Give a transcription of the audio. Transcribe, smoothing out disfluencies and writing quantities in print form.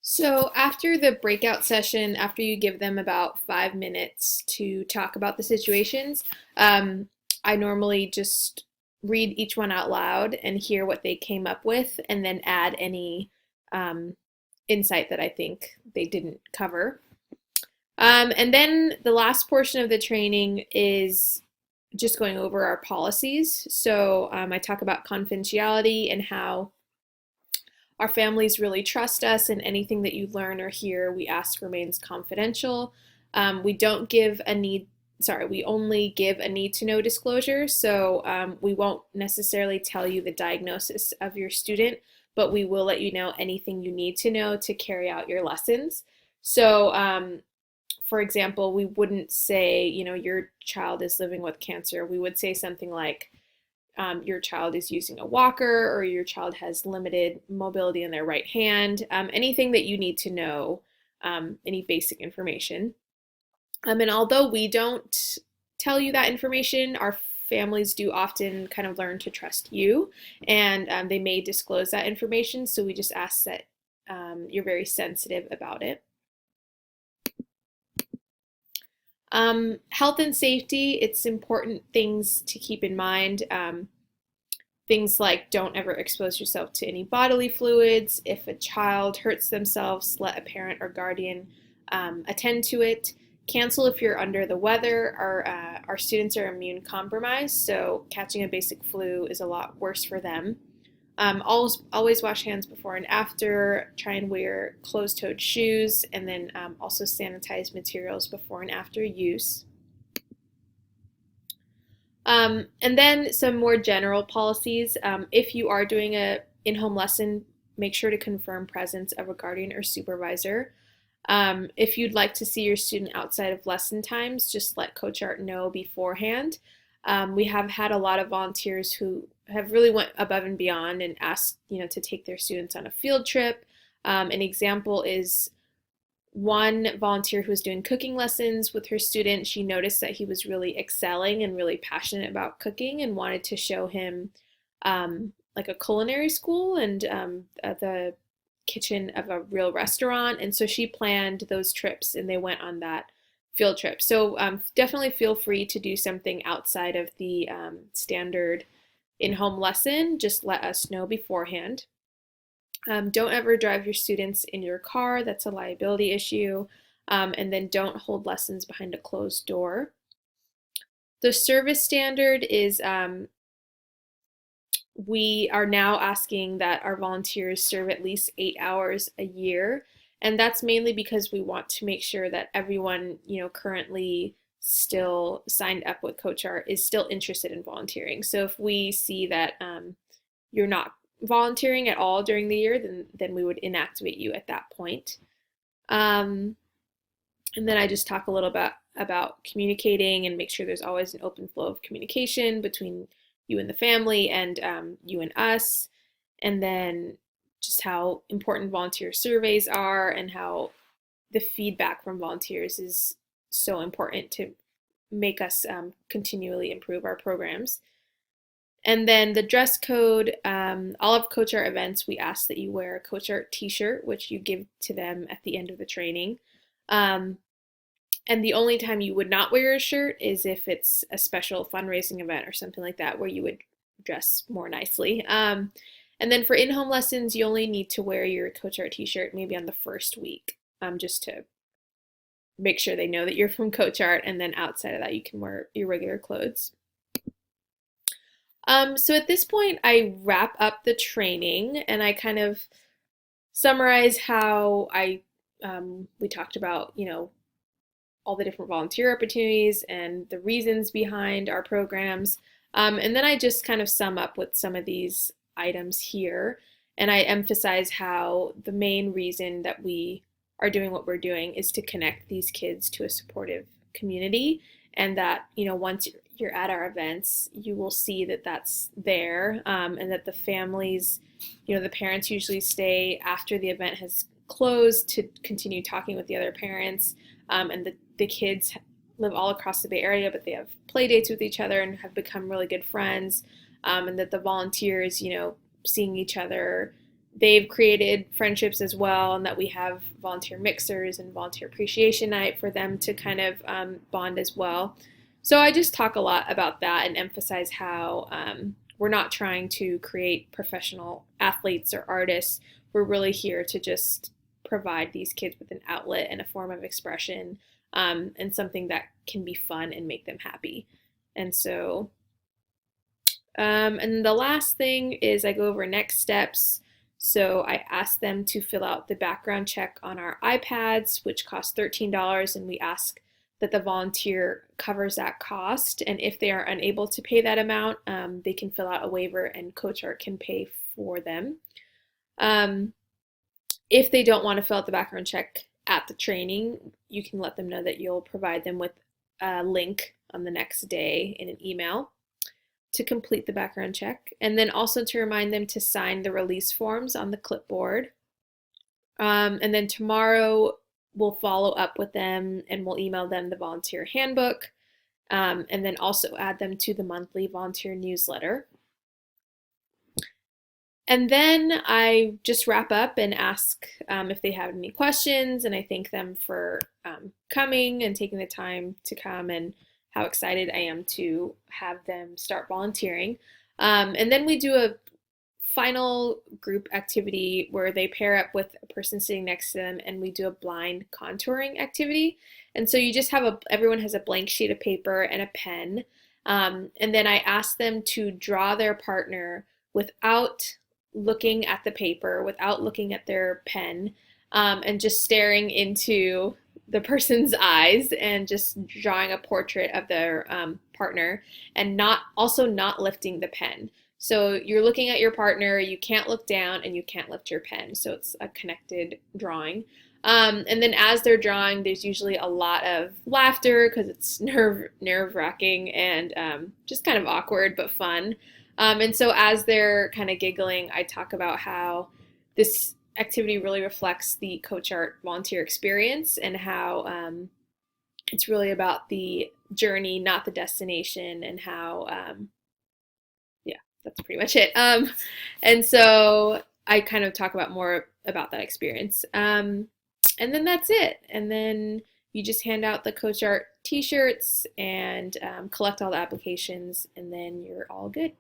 So after the breakout session, after you give them about 5 minutes to talk about the situations, um, I normally just read each one out loud and hear what they came up with, and then add any um, insight that I think they didn't cover. And then the last portion of the training is just going over our policies. So I talk about confidentiality and how our families really trust us, and anything that you learn or hear, we ask remains confidential. We don't give a need, sorry, we only give a need to know disclosure. So we won't necessarily tell you the diagnosis of your student, but we will let you know anything you need to know to carry out your lessons. So, for example, we wouldn't say, your child is living with cancer. We would say something like, your child is using a walker, or your child has limited mobility in their right hand, anything that you need to know, any basic information. And although we don't tell you that information, our families do often kind of learn to trust you, and they may disclose that information. So we just ask that you're very sensitive about it. Health and safety, it's important things to keep in mind. Things like don't ever expose yourself to any bodily fluids. If a child hurts themselves, let a parent or guardian attend to it. Cancel if you're under the weather. Our students are immune compromised, so catching a basic flu is a lot worse for them. Always wash hands before and after. Try and wear closed-toed shoes, and then also sanitize materials before and after use. And then some more general policies. If you are doing a in-home lesson, make sure to confirm presence of a guardian or supervisor. If you'd like to see your student outside of lesson times, just let Coach Art know beforehand. We have had a lot of volunteers who have really went above and beyond and asked, to take their students on a field trip. An example is one volunteer who was doing cooking lessons with her student. She noticed that he was really excelling and really passionate about cooking, and wanted to show him like a culinary school and the kitchen of a real restaurant. And so she planned those trips, and they went on that field trip. So definitely feel free to do something outside of the standard in-home lesson. Just let us know beforehand. Don't ever drive your students in your car. That's a liability issue. And then don't hold lessons behind a closed door. The service standard is we are now asking that our volunteers serve at least 8 hours a year. And that's mainly because we want to make sure that everyone, currently still signed up with Coach Art is still interested in volunteering. So if we see that you're not volunteering at all during the year, then we would inactivate you at that point. And then I just talk a little bit about communicating, and make sure there's always an open flow of communication between you and the family, and you and us. And then just how important volunteer surveys are, and how the feedback from volunteers is so important to make us continually improve our programs. And then the dress code, all of Coach Art events, we ask that you wear a Coach Art t-shirt, which you give to them at the end of the training. And the only time you would not wear a shirt is if it's a special fundraising event or something like that, where you would dress more nicely. And then for in-home lessons, you only need to wear your Coach Art t-shirt maybe on the first week, just to make sure they know that you're from Coach Art. And then outside of that, you can wear your regular clothes. So at this point, I wrap up the training, and I kind of summarize how we talked about, all the different volunteer opportunities and the reasons behind our programs. And then I just kind of sum up with some of these items here. And I emphasize how the main reason that we are doing what we're doing is to connect these kids to a supportive community. And that, once you're at our events, you will see that that's there, and that the families, the parents usually stay after the event has closed to continue talking with the other parents. And the kids live all across the Bay Area, but they have play dates with each other and have become really good friends. And that the volunteers, seeing each other they've created friendships as well, and that we have volunteer mixers and volunteer appreciation night for them to kind of bond as well. So I just talk a lot about that and emphasize how we're not trying to create professional athletes or artists. We're really here to just provide these kids with an outlet and a form of expression, and something that can be fun and make them happy. And so, and the last thing is I go over next steps. So I ask them to fill out the background check on our iPads, which cost $13, and we ask that the volunteer covers that cost. And if they are unable to pay that amount, they can fill out a waiver and Coach Art can pay for them. If they don't want to fill out the background check at the training, you can let them know that you'll provide them with a link on the next day in an email to complete the background check, and then also to remind them to sign the release forms on the clipboard. And then tomorrow we'll follow up with them and we'll email them the volunteer handbook, and then also add them to the monthly volunteer newsletter. And then I just wrap up and ask if they have any questions, and I thank them for coming and taking the time to come, and how excited I am to have them start volunteering. And then we do a final group activity where they pair up with a person sitting next to them, and we do a blind contouring activity. And so you just have everyone has a blank sheet of paper and a pen. And then I ask them to draw their partner without looking at the paper, without looking at their pen, and just staring into the person's eyes and just drawing a portrait of their partner, and not lifting the pen. So you're looking at your partner, you can't look down and you can't lift your pen. So it's a connected drawing. And then as they're drawing, there's usually a lot of laughter because it's nerve-wracking and just kind of awkward but fun. And so as they're kind of giggling, I talk about how this activity really reflects the Coach Art volunteer experience, and how it's really about the journey, not the destination, and how, yeah, that's pretty much it. And so I kind of talk about more about that experience. And then that's it. And then you just hand out the Coach Art t-shirts and collect all the applications, and then you're all good.